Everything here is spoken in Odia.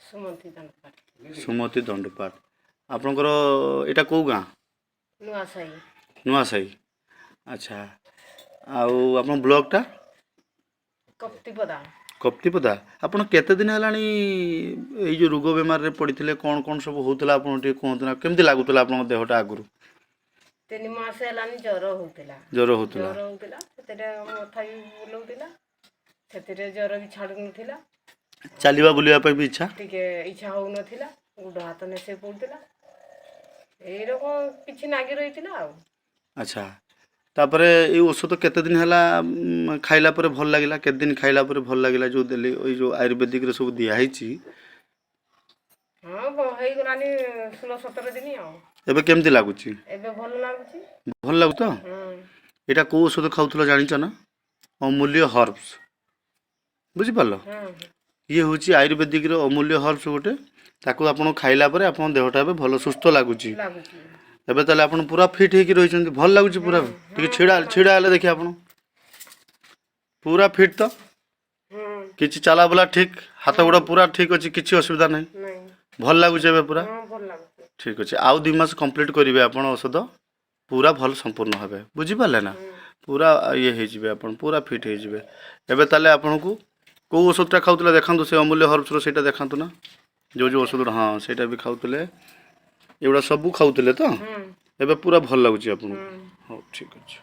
ସୁମତି ଦଣ୍ଡପାଟ। ସୁମତି ଦଣ୍ଡପାଟ। ଆପଣଙ୍କର ଏଇଟା କେଉଁ ଗାଁ? ନୂଆସାହି। ନୂଆସାହି। ଆଚ୍ଛା, ଆଉ ଆପଣ ବ୍ଲକଟା? କପ୍ତିପଦା। କପ୍ତିପଦା। ଆପଣ କେତେ ଦିନ ହେଲାଣି ଏଇ ଯେଉଁ ରୋଗ ବେମାରରେ ପଡ଼ିଥିଲେ? କ'ଣ କ'ଣ ସବୁ ହେଉଥିଲା ଆପଣ ଟିକେ କୁହନ୍ତୁ ନା, କେମିତି ଲାଗୁଥିଲା ଆପଣଙ୍କ ଦେହଟା ଆଗରୁ? 3 ମାସ ହେଲାନି ଜ୍ୱର ହଉଥିଲା। ଜ୍ୱର ହେଉଥିଲା। ସେଥିରେ ମଥା ବି ବୁଲଉଥିଲା, ସେଥିରେ ଜ୍ୱର ବି ଛାଡ଼ୁନଥିଲା। ଚାଲିବା ବୁଲିବା ପାଇଁ ବି ଇଚ୍ଛା ଟିକେ ଇଚ୍ଛା ହଉନଥିଲା, ଗୋଡ଼ ହାତ ନେସେଇ ପଡ଼ୁଥିଲା, ଏଇରକମ କିଛି ନାଗି ରହିଥିଲା ଆଉ। ଆଚ୍ଛା, ତାପରେ ଏଇ ଔଷଧ କେତେ ଦିନ ହେଲା ଖାଇଲା ପରେ ଭଲ ଲାଗିଲା? କେତେ ଦିନ ଖାଇଲା ପରେ ଭଲ ଲାଗିଲା ଯେଉଁ ଦେଲି, ଏଇ ଯେଉଁ ଆୟୁର୍ବେଦିକରେ ସବୁ ଦିଆହେଇଛି? ହଁ ହେଇଗଲାନି 16-17 ଦିନ ଆଉ। ଏବେ କେମିତି ଲାଗୁଛି? ଏବେ ଭଲ ଲାଗୁଛି। ଭଲ ଲାଗୁଛି ତ? ଏଇଟା କେଉଁ ଔଷଧ ଖାଉଥିଲ ଜାଣିଛ ନା? ଅମୂଲ୍ୟ ହର୍ବସ୍। ବୁଝିପାରିଲ? ଇଏ ହେଉଛି ଆୟୁର୍ବେଦିକର ଅମୂଲ୍ୟ ହର୍ବସ୍ ଗୋଟେ। ତାକୁ ଆପଣ ଖାଇଲା ପରେ ଆପଣଙ୍କ ଦେହଟା ଏବେ ଭଲ ସୁସ୍ଥ ଲାଗୁଛି। ଏବେ ତାହେଲେ ଆପଣ ପୁରା ଫିଟ୍ ହେଇକି ରହିଛନ୍ତି, ଭଲ ଲାଗୁଛି ପୁରା? ଟିକେ ଛିଡ଼ା ହେଲେ ଦେଖିବା ଆପଣ, ପୁରା ଫିଟ୍ ତ? କିଛି ଚାଲାବୁଲା ଠିକ୍, ହାତ ଗୋଡ଼ ପୁରା ଠିକ୍ ଅଛି, କିଛି ଅସୁବିଧା ନାହିଁ? ଭଲ ଲାଗୁଛି ଏବେ ପୁରା? ଠିକ୍ ଅଛି, ଆଉ 2 ମାସ କମ୍ପ୍ଲିଟ୍ କରିବେ ଆପଣ ଔଷଧ, ପୁରା ଭଲ ସମ୍ପୂର୍ଣ୍ଣ ହେବେ। ବୁଝିପାରିଲେ ନା? ପୁରା ଇଏ ହେଇଯିବେ, ଆପଣ ପୁରା ଫିଟ୍ ହେଇଯିବେ। ଏବେ ତାହେଲେ ଆପଣଙ୍କୁ କେଉଁ ଔଷଧଟା ଖାଉଥିଲେ ଦେଖାନ୍ତୁ, ସେ ଅମୂଲ୍ୟ ହର୍ବସ୍ର ସେଇଟା ଦେଖାନ୍ତୁ ନା, ଯେଉଁ ଔଷଧଟା। ହଁ, ସେଇଟା ବି ଖାଉଥିଲେ, ଏଗୁଡ଼ା ସବୁ ଖାଉଥିଲେ ତ? ଏବେ ପୁରା ଭଲ ଲାଗୁଛି ଆପଣଙ୍କୁ? ହଉ, ଠିକ୍ ଅଛି।